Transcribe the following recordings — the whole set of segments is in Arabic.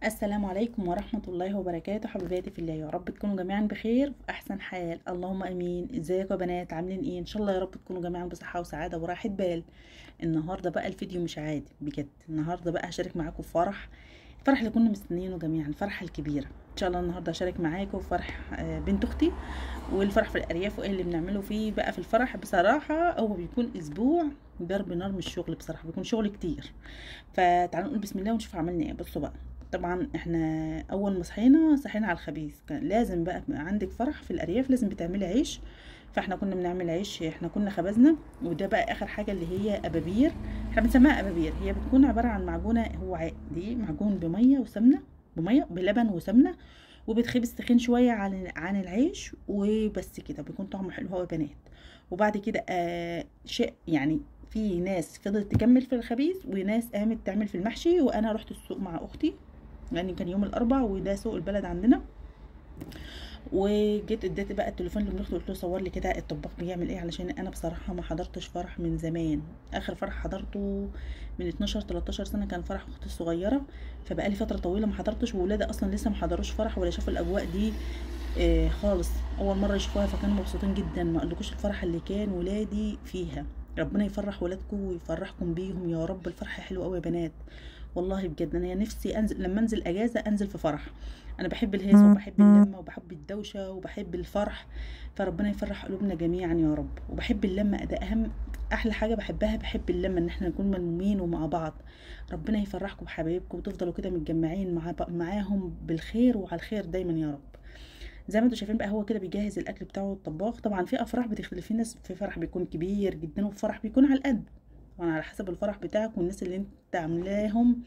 السلام عليكم ورحمة الله وبركاته. حبيباتي في الله، يا رب تكونوا جميعا بخير وفي احسن حال، اللهم امين. ازيكم يا بنات؟ عاملين ايه؟ ان شاء الله يا رب تكونوا جميعا بصحة وسعادة وراحة بال. النهارده بقى الفيديو مش عادي بجد. النهارده بقى هشارك معاكم في الفرح اللي كنا مستنيينه جميعا، الفرحة الكبيرة. ان شاء الله النهارده هشارك معاكم في فرح بنت اختي، والفرح في الارياف وايه اللي بنعمله فيه بقى في الفرح. بصراحة هو بيكون اسبوع ضرب نار من الشغل، بصراحة بيكون شغل كتير. فتعالوا نقول بسم الله ونشوف عملنا ايه. بصوا بقى، طبعا احنا اول ما صحينا على الخبيث، كان لازم بقى عندك فرح في الارياف لازم بتعملي عيش. فاحنا كنا بنعمل عيش، احنا كنا خبزنا. وده بقى اخر حاجه اللي هي ابابير، احنا بنسميها ابابير. هي بتكون عباره عن معجونه، هو دي معجون بميه وسمنه، بلبن وسمنه، وبتخبز تخين شويه عن العيش، وبس كده بيكون طعمه حلو هو يا بنات. وبعد كده شيء يعني، في ناس فضلت تكمل في الخبيز وناس قامت تعمل في المحشي. وانا رحت السوق مع اختي يعني، كان يوم الاربعاء وده سوق البلد عندنا. وجيت اديت بقى التليفون لابن اختي، قلت له صور لي كده الطباخ بيعمل ايه، علشان انا بصراحه ما حضرتش فرح من زمان. اخر فرح حضرته من 12 13 سنه، كان فرح اختي الصغيره. فبقى لي فتره طويله ما حضرتش، وولادي اصلا لسه ما حضروش فرح ولا شافوا الاجواء دي خالص، اول مره يشوفوها. فكانوا مبسوطين جدا، ما اقولكوش الفرح اللي كان ولادي فيها. ربنا يفرح ولادكم ويفرحكم بيهم يا رب. الفرح حلو قوي يا بنات، والله بجد. انا نفسي انزل، لما انزل اجازه انزل في فرح. انا بحب الهيصه وبحب اللمه وبحب الدوشه وبحب الفرح. فربنا يفرح قلوبنا جميعا يا رب. وبحب اللمه، ده اهم احلى حاجه بحبها. بحب اللمه، ان احنا نكون ملمومين ومع بعض. ربنا يفرحكم بحبايبكم وتفضلوا كده متجمعين معاهم بالخير وعلى الخير دايما يا رب. زي ما انتم شايفين بقى، هو كده بيجهز الاكل بتاعه الطباخ. طبعا في افراح بتختلف، في ناس في فرح بيكون كبير جدا وفي فرح بيكون على القد، طبعا على حسب الفرح بتاعك والناس اللي انت عاملاهم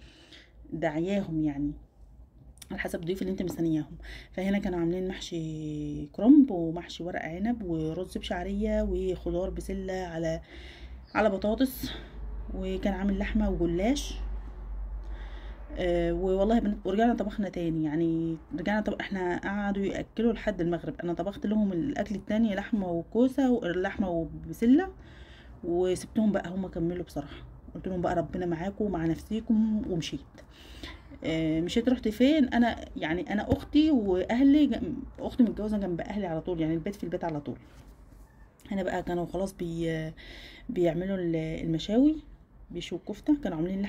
دعياهم يعني، على حسب الضيوف اللي انت مستنياهم. فهنا كانوا عاملين محشي كرنب ومحشي ورق عنب ورز بشعريه وخضار بسله على بطاطس، وكان عامل لحمه وجلاش. والله ورجعنا طبخنا تاني يعني، احنا قعدوا ياكلوا لحد المغرب. انا طبخت لهم الاكل التاني، لحمه وكوسه ولحمه وبسله، وسبتهم بقى هم كملوا. بصراحه قلت لهم بقى ربنا معاكم ومع نفسيكم، ومشيت. مشيت. رحت فين؟ انا يعني انا اختي واهلي، اختي متجوزه جنب اهلي على طول يعني، البيت في البيت على طول. هنا بقى كانوا خلاص بيعملوا المشاوي، بيشوا الكفته. كانوا عاملين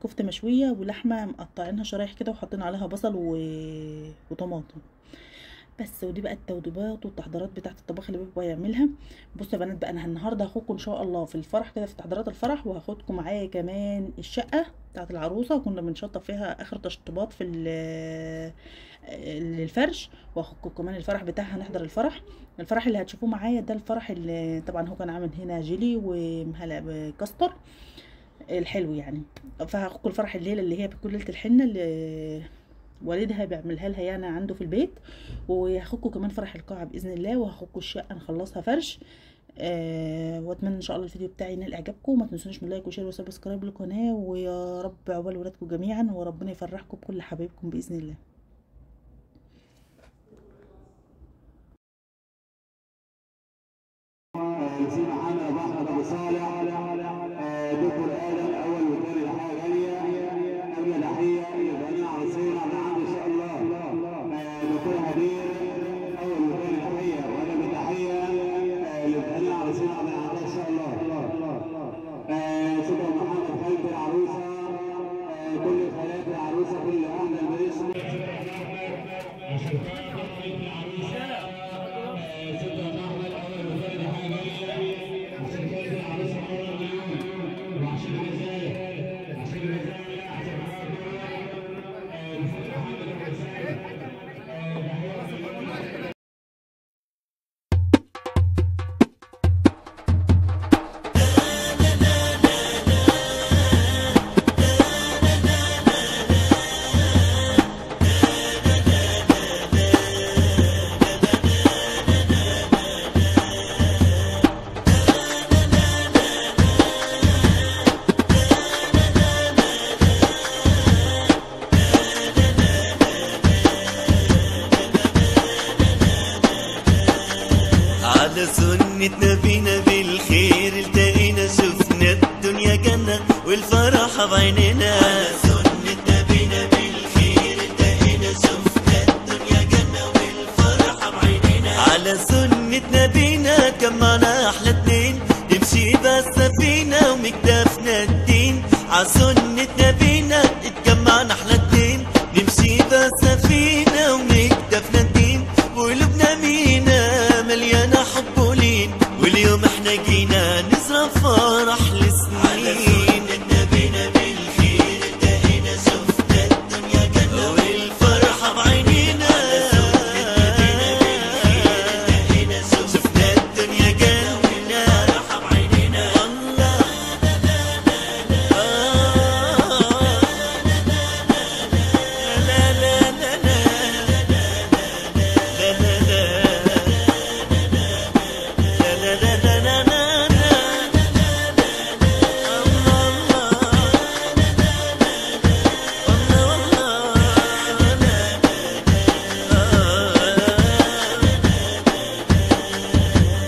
كفته مشويه ولحمه مقطعينها شرايح كده وحاطين عليها بصل وطماطم بس. ودي بقى التوضيبات والتحضيرات بتاعه الطباخ اللي بيبقى يعملها. بصوا يا بنات بقى، انا النهارده هاخدكم ان شاء الله في الفرح كده، في تحضيرات الفرح، وهاخدكم معايا كمان الشقه بتاعه العروسه. كنا بنشطب فيها اخر تشطيبات في للفرش. وهاخدكم كمان الفرح بتاعها، نحضر الفرح اللي هتشوفوه معايا ده. الفرح اللي طبعا هو كان عامل هنا جيلي ومهلا بكاستر الحلو يعني. فهاخدكم الفرح الليله اللي هي بتكون ليله الحنه اللي والدها بيعملها لها يعني عنده في البيت. وهاخدكم كمان فرح القاعه باذن الله، وهاخدكم الشقه نخلصها فرش. واتمنى ان شاء الله الفيديو بتاعي ينال اعجابكم. وما تنسونيش من لايك وشير وسبسكرايب للقناه، ويا رب عقبال ولادكم جميعا، وربنا يفرحكم بكل حبايبكم باذن الله. ياسين محمد ابو احمد ابو صالح دكتور ادم اول وثاني تحيه غاليه قبل تحيه لبني عروسين عبد الحميد ان شاء الله. دكتور هدير اول وثاني تحيه وانا بتحيه لبني عروسين عبد الحميد ان شاء الله. شكرا محمد خالد العروسه، كل خالات العروسه، كل اهل البيت. على سنة نبينا بالخير التقينا، شفنا الدنيا جنة والفرحة بعيننا. على سنة نبينا بالخير جمعنا احلى اتنين نمشي بسفينة ونكتفنا الدين وقلوبنا مينا مليانة حب ولين واليوم احنا جينا نزرع فرح لسنين نبينا بالخير انتهينا شفنا الدنيا جنة والفرحة بعينينا شفنا الدنيا جنة والفرحة بعينينا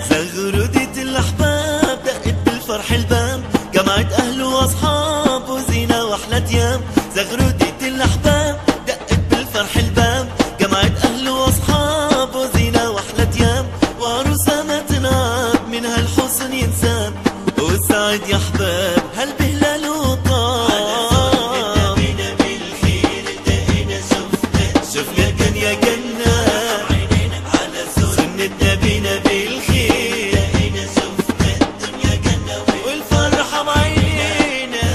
زغردة الأحباب دقت بالفرح الباب جمعت أهل وأصحاب وزينة وأحلى أيام زغردة الأحباب دقت بالفرح الباب جمعت أهل وأصحاب وزينة وأحلى أيام وعروسة ما تنعب من هالحسن ينساب والسعد يا أحباب هالبهلال وطاب نبينا بالخير انتهينا شفنا الدنيا جنة على سنة نبينا بالخير انتهينا شفنا الدنيا جنة والفرحة بعينينا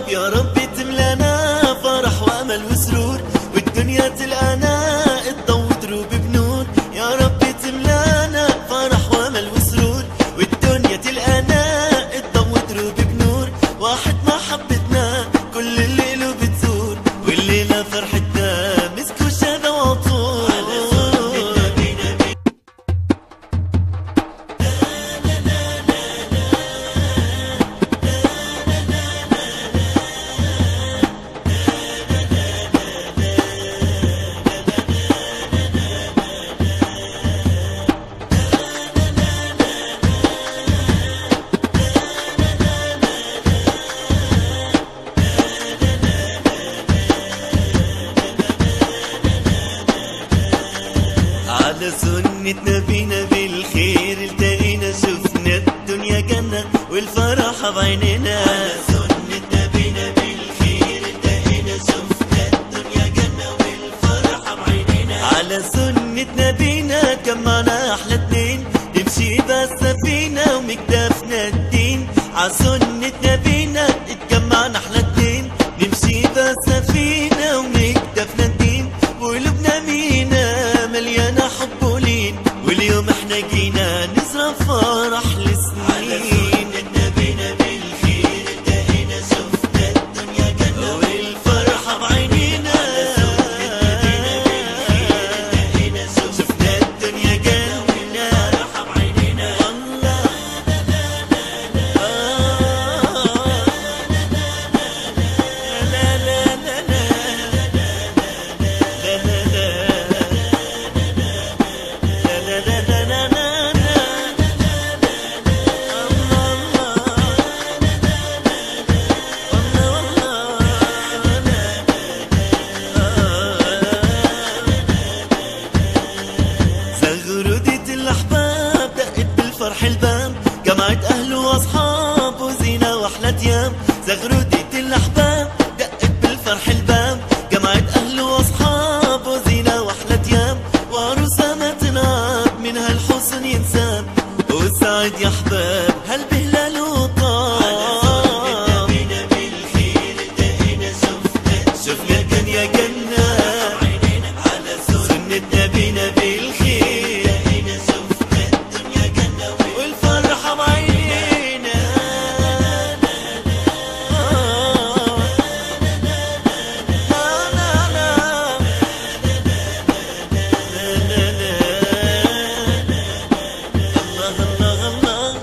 يا رب تملانا فرح وامل وسرور والدنيا تلقانا الضو دروب بنور يا رب تملانا فرح وامل وسرور والدنيا تلقانا الضو دروب بنور واحد محبتنا كل الليل بتزور والليلة فرحتنا مسك وشهادة وعطور على سنة نبينا بالخير التقينا شفنا الدنيا جنة والفرحة بعينينا على سنة نبينا بالخير التقينا شفنا الدنيا جنة والفرحة بعينينا على سنة نبينا جمعنا أحلى اتنين نمشي بسفينة ومكتفنا الدين على سنة نبينا اتجمعنا أحلى اتنين نمشي بسفينة ومكتفنا الدين وقلوبنا مينا مليانة حب ولين واليوم احنا جينا نزرع فرح لسنين نبينا بالخير انتهينا شفنا الدنيا جنة والفرحة بعينينا شفنا الدنيا جنة والفرحة بعينينا زغردة الأحباب دقت بالفرح الباب جمعت أهل وأصحاب وزينة وأحلى أيام زغردة الأحباب دقت بالفرح الباب جمعت أهل وأصحاب وزينة وأحلى أيام وعروسة ما تنعب من هالحسن ينساب والسعد يا أحباب هالبهلال وطاب نبينا بالخير انتهينا شفنا الدنيا جنة على سنة نبينا بالخير انتهينا شفنا الدنيا جنة والفرحة بعينينا الله الله الله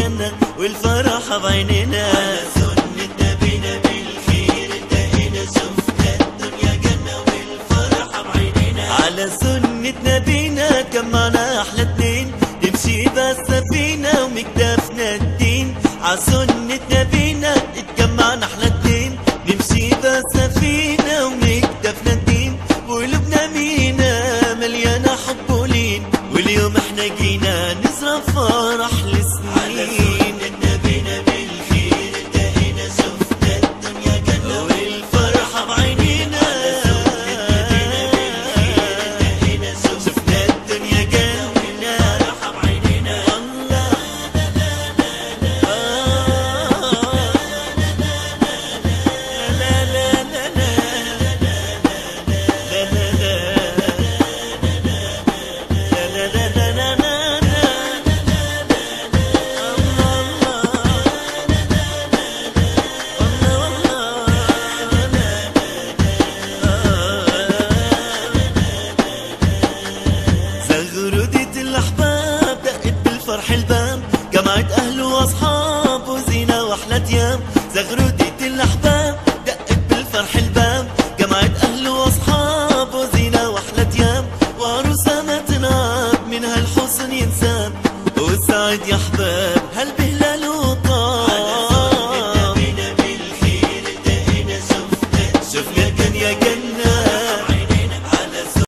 جنة والفرحة بعيننا. على سنة نبينا بالخير انتهينا شفنا الدنيا جنة والفرحة بعيننا. على سنة نبينا جمعنا أحلى اتنين نمشي بالسفينة ومكتفنا الدين. على سنة نبينا اتجمعنا أحلى اتنين نمشي بالسفينة ومكتفنا الدين. وقلوبنا مينا مليانة حب ولين واليوم احنا جينا نزرع فرح لسنين. على سنة نبينا بالخير انتهينا شفنا الدنيا جنة والفرحة بعينينا. على سنة نبينا بالخير انتهينا شفنا الدنيا جنة والفرحة بعينينا. الله لا لا لا زغردة الأحباب دقت بالفرح الباب جمعت أهل وأصحاب وزينة وأحلى أيام. زغردة الأحباب دقت بالفرح الباب جمعت أهل وأصحاب وزينة وأحلى أيام. وعروسة ما تنعب منها الحسن ينساب وسعد يا أحباب